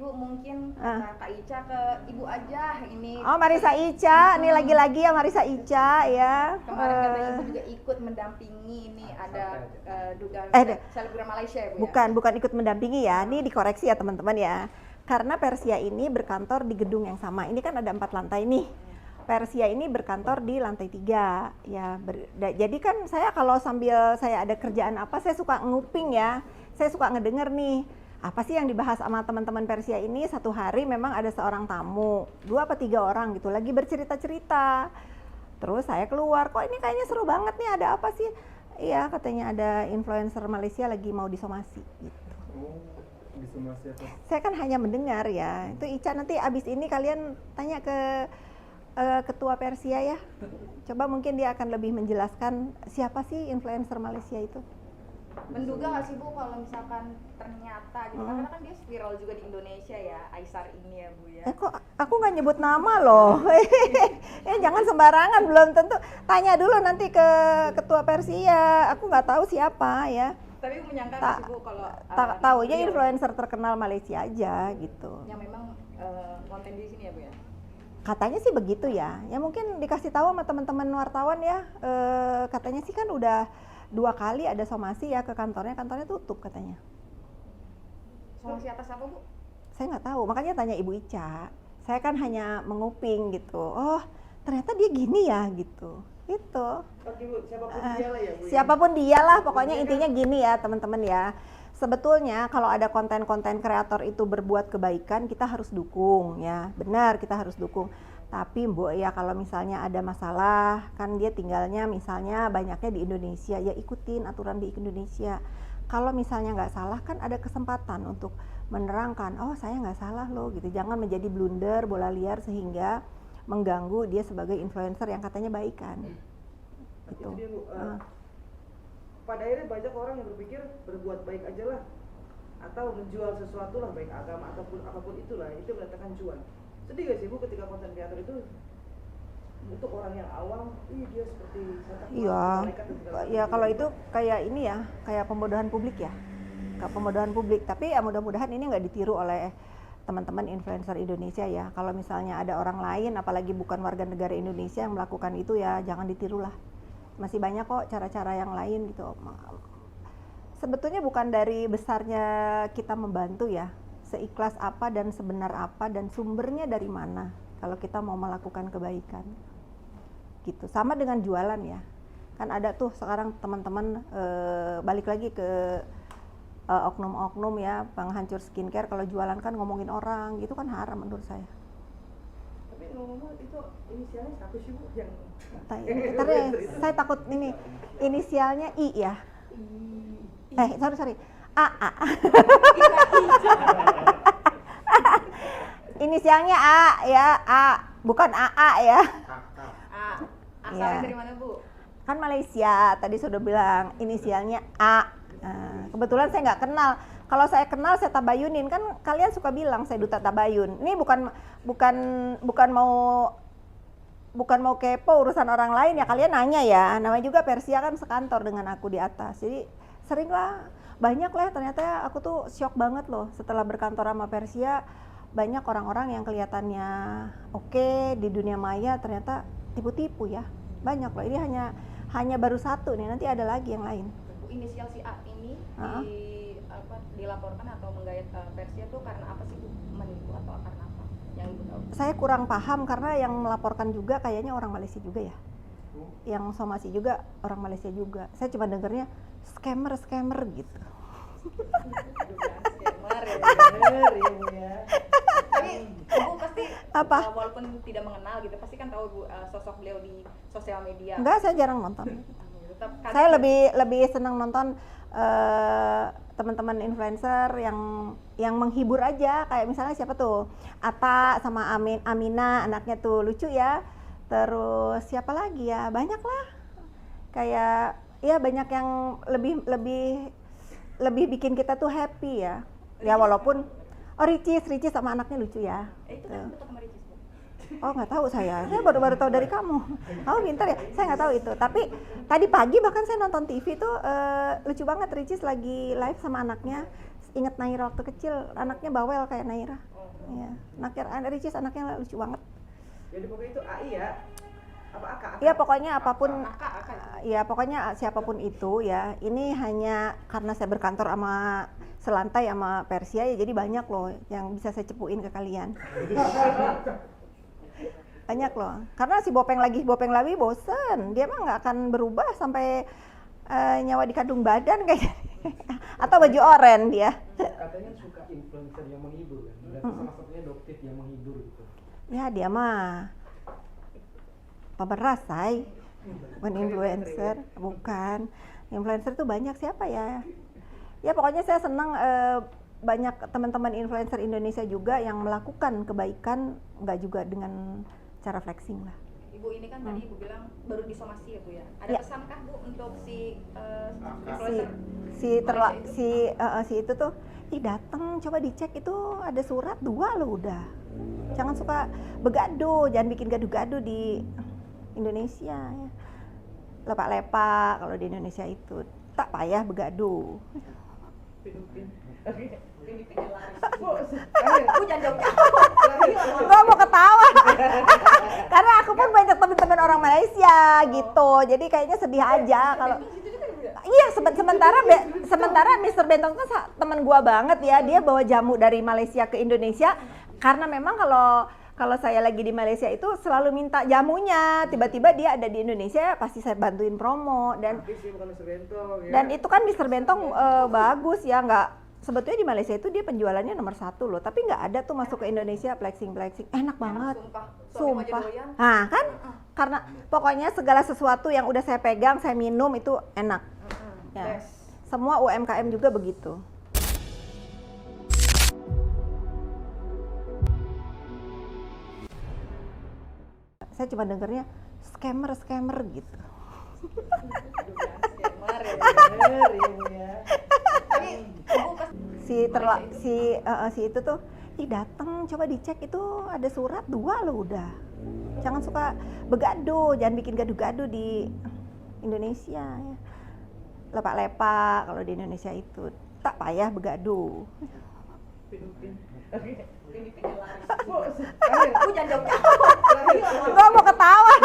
sih Bu, mungkin kata Kak Ica ke Ibu aja ini. Oh, Marissa Ica, ini lagi-lagi ya Marissa Ica ya. Kemarin katanya Ibu juga ikut mendampingi ini ada dugaan selebgram Malaysia ya Bu ya? Bukan ikut mendampingi ya, ini dikoreksi ya teman-teman ya. Karena Persia ini berkantor di gedung yang sama, ini kan ada 4 lantai nih. Persia ini berkantor di lantai 3 ya. Jadi kan saya kalau sambil saya ada kerjaan apa, saya suka nguping ya. Saya suka ngedenger nih, apa sih yang dibahas sama teman-teman Persia ini. Satu hari memang ada seorang tamu, 2 apa 3 orang gitu, lagi bercerita-cerita. Terus saya keluar, kok ini kayaknya seru banget nih, ada apa sih? Iya, katanya ada influencer Malaysia lagi mau disomasi gitu. Oh, disomasi apa? Saya kan hanya mendengar ya. Itu Ica, nanti abis ini kalian tanya ke ketua Persia ya. Coba mungkin dia akan lebih menjelaskan siapa sih influencer Malaysia itu. Menduga nggak sih Bu kalau misalkan ternyata gitu, karena kan dia viral juga di Indonesia ya, Aisar ini ya Bu ya. Kok aku nggak nyebut nama loh. Jangan sembarangan, belum tentu. Tanya dulu nanti ke ketua Persia. Aku nggak tahu siapa ya. Tapi menyangka nggak sih Bu kalau taunya influencer terkenal Malaysia aja gitu. Yang memang konten di sini ya Bu ya. Katanya sih begitu ya. Ya mungkin dikasih tahu sama teman-teman wartawan ya. Katanya sih kan udah 2 kali ada somasi ya ke kantornya tutup katanya. Somasi atas apa Bu? Saya nggak tahu, makanya tanya Ibu Ica. Saya kan hanya menguping gitu. Oh, ternyata dia gini ya gitu. Itu. Oke Bu, siapapun dia lah ya Bu. Siapapun dia lah, pokoknya intinya gini ya teman-teman ya. Sebetulnya kalau ada konten-konten kreator itu berbuat kebaikan, kita harus dukung ya. Benar, kita harus dukung. Tapi Mbok ya kalau misalnya ada masalah, kan dia tinggalnya misalnya banyaknya di Indonesia, ya ikutin aturan di Indonesia. Kalau misalnya nggak salah kan ada kesempatan untuk menerangkan, oh saya nggak salah loh gitu. Jangan menjadi blunder, bola liar sehingga mengganggu dia sebagai influencer yang katanya baik kan. Gitu. Itu dia Bu. Pada akhirnya banyak orang yang berpikir berbuat baik aja lah, atau menjual sesuatu lah, baik agama ataupun apapun itulah, itu mendatangkan cuan. Sedih gak sih Bu ketika konten kreator itu untuk orang yang awam, dia seperti malaikat dan segala macam. Ya kalau itu kayak ini ya, kayak pembodohan publik ya. Kayak pembodohan publik, tapi ya mudah-mudahan ini nggak ditiru oleh teman-teman influencer Indonesia ya. Kalau misalnya ada orang lain, apalagi bukan warga negara Indonesia yang melakukan itu ya jangan ditiru lah. Masih banyak kok cara-cara yang lain gitu. Sebetulnya bukan dari besarnya kita membantu ya, seikhlas apa dan sebenar apa dan sumbernya dari mana kalau kita mau melakukan kebaikan gitu. Sama dengan jualan ya, kan ada tuh sekarang teman-teman balik lagi ke oknum-oknum ya, penghancur skincare. Kalau jualan kan ngomongin orang gitu kan haram menurut saya. Tapi ngomong itu inisialnya satu sih Bu yang Ntar ya, saya takut ini inisialnya I ya. Sorry A. Inisialnya A ya, A, bukan AA ya. Asalnya dari mana Bu? Kan Malaysia, tadi sudah bilang inisialnya A. Kebetulan saya nggak kenal. Kalau saya kenal saya tabayunin, kan kalian suka bilang saya duta tabayun. Ini bukan mau kepo urusan orang lain ya, kalian nanya ya. Namanya juga Persia kan sekantor dengan aku di atas. Jadi sering lah, banyak lah ternyata aku tuh shock banget loh setelah berkantor sama Persia. Banyak orang-orang yang kelihatannya oke di dunia maya ternyata tipu-tipu ya. Banyak loh, ini hanya baru satu nih, nanti ada lagi yang lain. Inisial si A ini dilaporkan atau menggayat Persia tuh karena apa sih Bu? Menipu atau karena apa? Yang Ibu tahu? Saya kurang paham karena yang melaporkan juga kayaknya orang Malaysia juga ya. Yang somasi juga orang Malaysia juga. Saya cuma dengarnya scammer gitu. Scammer ya. Tapi Bu pasti walaupun tidak mengenal gitu, pasti kan tahu Bu sosok beliau di sosial media. Enggak, saya jarang nonton. Saya lebih senang nonton teman-teman influencer yang menghibur aja, kayak misalnya siapa tuh Atta sama Amina anaknya tuh lucu ya. Terus siapa lagi ya, banyak lah, kayak ya banyak yang lebih bikin kita tuh happy ya. Ya walaupun Ricis sama anaknya lucu ya. Itu kan dekat sama Ricis Bu. Oh nggak tahu saya baru tahu dari kamu. Kamu pintar ya, saya nggak tahu itu. Tapi tadi pagi bahkan saya nonton TV tuh lucu banget, Ricis lagi live sama anaknya. Ingat Naira waktu kecil, anaknya bawel kayak Naira. Ya, anaknya Ricis anaknya lucu banget. Jadi pokoknya itu AI ya? Apa AK? Iya pokoknya apapun, AK. ya pokoknya siapapun itu ya. Ini hanya karena saya berkantor sama selantai sama Persia ya, jadi banyak loh yang bisa saya cepuin ke kalian. Banyak loh. Karena si Bopeng Lawi bosen. Dia mah nggak akan berubah sampai nyawa di kandung badan kayak atau baju oren dia. Katanya suka influencer yang menghibur kan. Berarti salah satunya Doktif yang menghibur gitu. Ya dia mah pemeras, say. Bukan influencer, bukan. Influencer tuh banyak siapa ya? Ya pokoknya saya senang banyak teman-teman influencer Indonesia juga yang melakukan kebaikan, nggak juga dengan cara flexing lah. Ibu ini kan tadi Ibu bilang baru disomasi ya Bu ya. Ada Ya. pesankah Bu untuk si influencer? Si itu tuh, datang coba dicek itu ada surat 2 loh udah. Jangan suka begaduh, jangan bikin gaduh-gaduh di Indonesia ya. Lepak-lepak kalau di Indonesia itu tak payah begaduh. Bu jangan jawab. Gua mau ketawa karena aku pun banyak teman-teman orang Malaysia gitu, jadi kayaknya sedih aja kalau iya sementara Mr. Bentong kan teman gua banget ya, dia bawa jamu dari Malaysia ke Indonesia karena memang kalau saya lagi di Malaysia itu selalu minta jamunya, tiba-tiba dia ada di Indonesia pasti saya bantuin promo dan Artis dia bukan Mr. Bentong ya. dan itu kan Mr. Bentong bagus ya, nggak sebetulnya di Malaysia itu dia penjualannya nomor 1 loh, tapi nggak ada tuh masuk ke Indonesia flexing enak banget, sumpah. Nah kan karena pokoknya segala sesuatu yang udah saya pegang, saya minum itu enak. Ya. Semua UMKM juga begitu. Saya cuma dengernya scammer gitu. Scammer ya. Bener ya Bu ya. Tapi Ibu pas Si itu tuh, datang coba dicek itu ada surat 2 loh udah. Jangan suka begaduh, jangan bikin gaduh-gaduh di Indonesia ya. Lepak-lepak kalau di Indonesia itu tak payah begaduh. Bu jangan jawab. Gua mau ketawa.